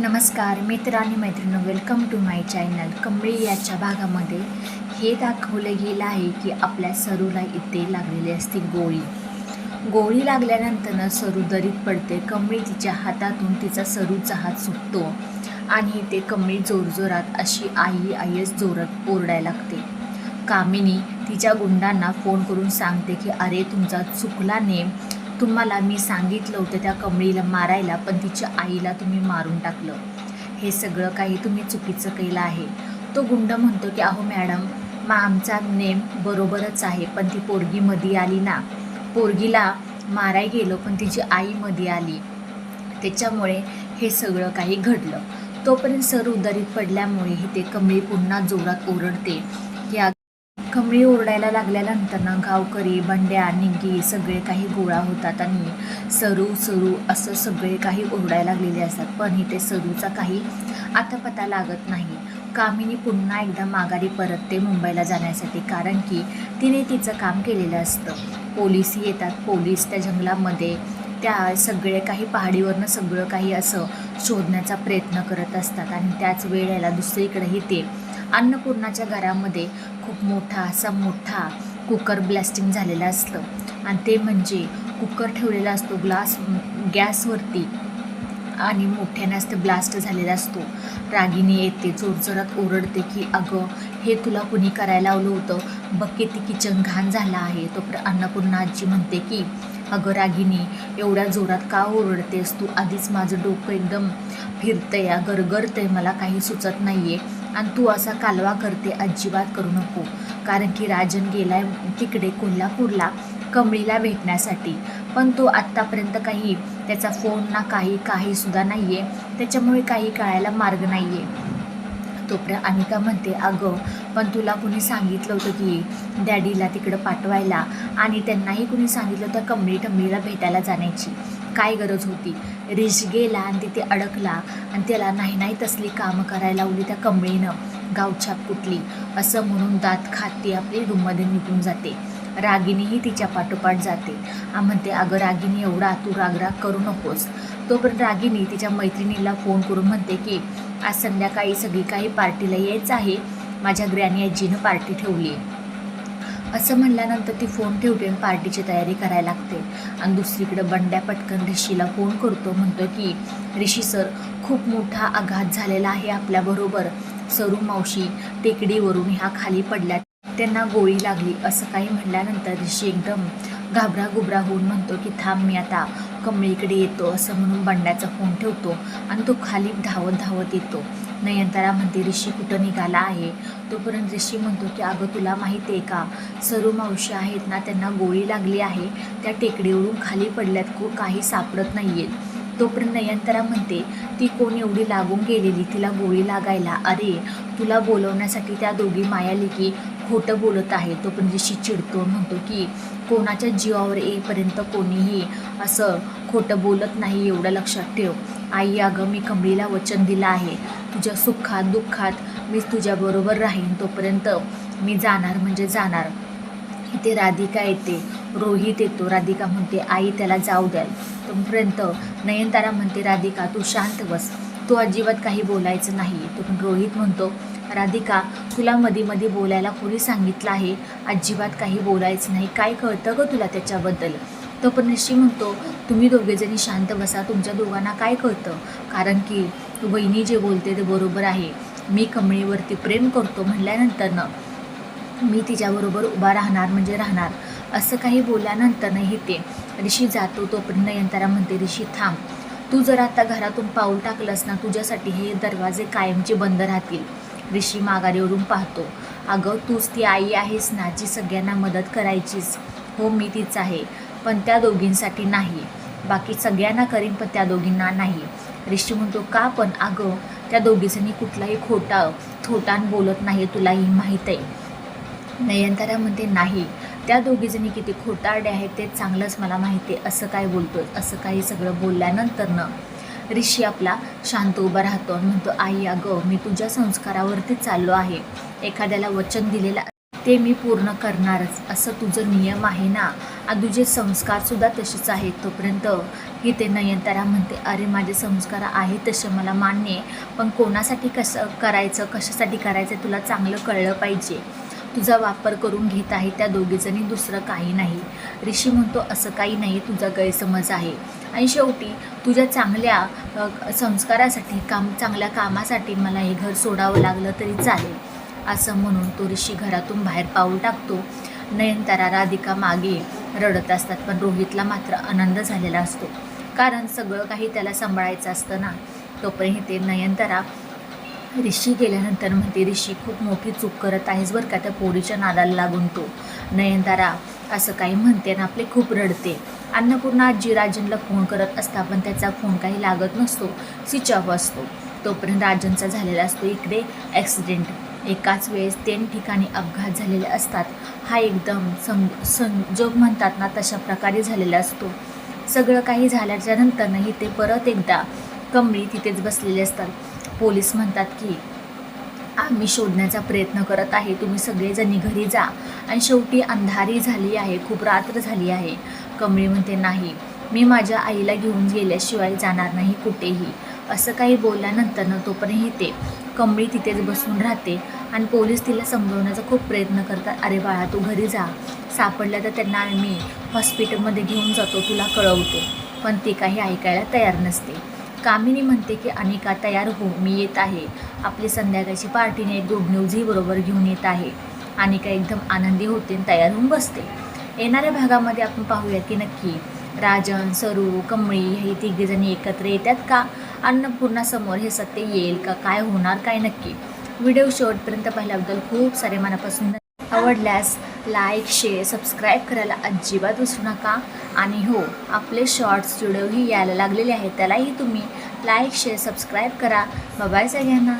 नमस्कार मित्र आणि मैत्रिणी, welcome to my channel. Kamali याच्या भागामध्ये हे दाखवलं गेलं आहे की आपल्या सरूला इथे लागलेली असते गोळी लागल्यानंतर सरू दरीत पडते. कमळी तिच्या हातातून तिचा सरूचा हात सुटतो आणि ते कमळी जोरजोरात अशी आईच जोरात ओरडायला लागते. कामिनी तिच्या गुंडांना फोन करून सांगते की अरे तुमचा चुकला नेम, तुम्हाला मी सांगितलं होतं त्या कमळीला मारायला, पण तिच्या आईला तुम्ही मारून टाकलं. हे सगळं काही तुम्ही चुकीचं केलं आहे. तो गुंड म्हणतो की अहो मॅडम, आमचा नेम बरोबरच आहे, पण ती पोरगी मध्ये आली ना, पोरगीला माराय गेलो पण तिची आई मध्ये आली, त्याच्यामुळे हे सगळं काही घडलं. तोपर्यंत सर उदारीत पडल्यामुळे ते कमळी पुन्हा जोरात ओरडते. या कमळी ओरडायला लागल्यानंतर गावकरी, बंड्या, निग्गी सगळे काही गोळा होतात आणि सरू असं सगळे काही ओरडायला लागलेले असतात. पण इथे सरूचा काही आता पता लागत नाही. कामिनी पुन्हा एकदा माघारी परतते मुंबईला जाण्यासाठी, कारण की तिने तिचं काम केलेलं असतं. पोलीस येतात. पोलीस त्या जंगलामध्ये त्या सगळे काही पहाडीवरनं सगळं काही असं शोधण्याचा प्रयत्न करत असतात. आणि त्याच वेळेला दुसरीकडेही ते अन्नपूर्णाच्या घरामध्ये खूप मोठा कुकर ब्लास्टिंग झालेलं असतं. आणि ते म्हणजे कुकर ठेवलेला असतो गॅसवरती आणि मोठ्याने असते ब्लास्ट झालेला असतो. रागिनी येते, जोरजोरात ओरडते की अगं हे तुला कुणी करायला लावलं होतं, बघ किती किचन घाण झाला आहे. तो अन्नपूर्णा आजी म्हणते की अगं रागिनी, एवढ्या जोरात का ओरडतेस तू, आधीच माझं डोकं एकदम फिरतंय, गरगरतंय, मला काही सुचत नाही आहे, आणि तू असा कालवा करते, अजिबात करू नको. कारण की राजन गेलाय तिकडे कोल्हापूरला कमळीला भेटण्यासाठी, पण तो आत्तापर्यंत काही त्याचा फोन ना काही सुद्धा नाही आहे, त्याच्यामुळे काही कळायला मार्ग नाही आहे. तोपर्यंत अनिका म्हणते अगं पण तुला कुणी सांगितलं होतं की डॅडीला तिकडं पाठवायला, आणि त्यांनाही कुणी सांगितलं त्या कमळीला भेटायला जाण्याची काय गरज होती. रिश गेला आणि तिथे अडकला आणि त्याला नाही तसली कामं करायला लावली त्या कमळीनं, गावछाप कुठली असं म्हणून दात खात ती आपली रूममध्ये निघून जाते. रागिनीही तिच्या पाठोपाठ जाते. म्हणते अगं रागिनी, एवढा तू रागराग करू नकोस. तोपर्यंत रागिनी तिच्या मैत्रिणीला फोन करून म्हणते की आज संध्याकाळी सगळी काही पार्टीला यायचं आहे, माझ्या ग्रॅनी आजीनं पार्टी ठेवली आहे. असं म्हणल्यानंतर ती फोन ठेवते आणि पार्टीची तयारी करायला लागते. आणि दुसरीकडे बंड्या पटकन ऋषीला फोन करतो, म्हणतो की ऋषी सर, खूप मोठा आघात झालेला आहे आपल्याबरोबर. सरू मावशी टेकडीवरून ह्या खाली पडल्या, त्यांना गोळी लागली. असं काही म्हणल्यानंतर ऋषी एकदम घाबरागुबरा होऊन म्हणतो की थांब, मी आता कमळीकडे येतो. असं म्हणून बंड्याचा फोन ठेवतो आणि तो खाली धावत येतो. नयनतारा म्हणते ऋषी कुठं निघाला आहे. तोपर्यंत ऋषी म्हणतो की अगं तुला माहिती आहे का, सरू मावशी आहेत ना, त्यांना गोळी लागली आहे, त्या टेकडीवरून खाली पडल्यात, काही सापडत नाही आहेत. तोपर्यंत नयनतारा म्हणते ती कोण एवढी लागून गेलेली तिला गोळी लागायला, अरे तुला बोलवण्यासाठी त्या दोघी मायालेकी खोटं बोलत आहे. तो पण ऋषी चिडतो, म्हणतो की कोणाच्या जीवावर येईपर्यंत कोणीही असं खोटं बोलत नाही, एवढं लक्षात ठेव. आई अगं, मी कमळीला वचन दिलं आहे, तुझ्या सुखात दुःखात मी तुझ्याबरोबर राहीन, तोपर्यंत मी जाणार म्हणजे जाणार. इथे राधिका येते, रोहित येतो. राधिका म्हणते आई त्याला जाऊ द्याल. तोपर्यंत नयनतारा म्हणते राधिका तू शांत बस, तू अजिबात काही बोलायचं नाही. तो पण रोहित म्हणतो राधिका तुला मध्ये बोलायला कोणी सांगितलं आहे, अजिबात काही बोलायचं नाही, काय कळतं गं तुला त्याच्याबद्दल. तो पण ऋषी म्हणतो तुम्ही दोघेजणी शांत बसा, तुमच्या दोघांना काय कळतं, कारण की वहिनी जे बोलते ते बरोबर आहे. मी कमळीवरती प्रेम करतो म्हणल्यानंतर मी तिच्याबरोबर उभा राहणार म्हणजे राहणार. असं काही बोलल्यानंतर ते ऋषी जातो. तोपर्यंत नयनतारा म्हणते ऋषी थांब, तू जर आता घरातून पाऊल टाकलंस ना, तुझ्यासाठी हे दरवाजे कायमचे बंद राहतील. ऋषी माघारीवरून पाहतो, अगं तूच ती आई आहेस ना जी सगळ्यांना मदत करायचीस. हो मी तीच आहे, पण त्या दोघींसाठी नाही, बाकी सगळ्यांना करीन पण त्या दोघींना नाही. ऋषी म्हणतो का पण, अगं त्या दोघीजणी कुठलाही थोटान बोलत नाही, तुलाही माहीत आहे. नयनतारा म्हणते नाही, त्या दोघीजणी किती खोटारडे आहेत ते चांगलंच मला माहिती आहे, असं काय बोलतो. असं काही सगळं बोलल्यानंतर ऋषी आपला शांत उभा राहतो आणि म्हणतो आई अगं, मी तुझ्या संस्कारावरती चाललो आहे. एखाद्याला वचन दिलेलं ते मी पूर्ण करणारच असं तुझं नियम आहे ना, आणि तुझे संस्कारसुद्धा तसेच आहेत. तोपर्यंत इथे नयनतारा म्हणते, अरे माझे संस्कार आहेत तसे मला मान्य आहे, पण कोणासाठी कसं करायचं, कशासाठी करायचं तुला चांगलं कळलं पाहिजे. तुझा वापर करून घेत आहे त्या दोघीजणी, दुसरं काही नाही. ऋषी म्हणतो, असं काही नाही, तुझा गैरसमज आहे. आणि शेवटी तुझ्या चांगल्या संस्कारासाठी, चांगल्या कामासाठी मला हे घर सोडावं लागलं तरी चालेल, असं म्हणून तो ऋषी घरातून बाहेर पाऊल टाकतो. नयनतारा, राधिका मागे रडत असतात, पण रोहितला मात्र आनंद झालेला असतो, कारण सगळं काही त्याला सांभाळायचं असतं ना. तोपर्यंत ते नयनतारा ऋषी गेल्यानंतर म्हणते, ऋषी खूप मोठी चूक करत आहेस बरं का, त्या पोरीच्या नादाला लागून तो. नयनतारा असं काही म्हणते आणि आपले खूप रडते. अन्नपूर्णा आजी राजनला फोन करत असता, पण त्याचा फोन काही लागत नसतो, स्विच ऑफ असतो. तोपर्यंत राजनचा झालेला असतो इकडे ॲक्सिडेंट. एकाच वेळेस 3 ठिकाणी अपघात झालेले असतात. हा एकदम संजोग म्हणतात ना, तशा प्रकारे झालेला असतो. सगळं काही झाल्याच्या नंतरही ते परत एकदा कमळी तिथेच बसलेले असतात. पोलीस म्हणतात की आम्ही शोधण्याचा प्रयत्न करत आहे, तुम्ही सगळेजणी घरी जा. आणि शेवटी अंधारी झाली आहे, खूप रात्र झाली आहे. कमळी म्हणते, नाही, मी माझ्या आईला घेऊन गेल्याशिवाय जाणार नाही कुठेही. असं काही बोलल्यानंतर तोपर्यंत ते कमळी तिथेच बसून राहते आणि पोलीस तिला समजवण्याचा खूप प्रयत्न करतात. अरे बाळा, तू घरी जा, सापडलं तर त्यांना आम्ही हॉस्पिटलमध्ये घेऊन जातो, तुला कळवतो. पण ती काही ऐकायला तयार नसते. कामिनी म्हणते की अनिका तयार हो, मी येत आहे. आपली संध्याकाळची पार्टीने एक गुड न्यूजही बरोबर घेऊन येत आहे. अनिका एकदम आनंदी होते आणि तयार होऊन बसते. येणाऱ्या भागामध्ये आपण पाहूया की नक्की राजन, सरू, कमळी हे तिघेजणी एकत्र येतात का, अन्नपूर्णासमोर हे सत्य येईल का, काय होणार काय नक्की. व्हिडिओ शेवटपर्यंत पाहिल्याबद्दल खूप सारे मनापासून आवडल्यास लाईक, शेअर, सबस्क्राईब करायला अजिबात विसरू नका. आणि हो, आपले शॉर्ट्स व्हिडिओही यायला लागलेले आहेत, त्यालाही तुम्ही लाईक, शेअर, सबस्क्राईब करा. बाय सगळ्यांना.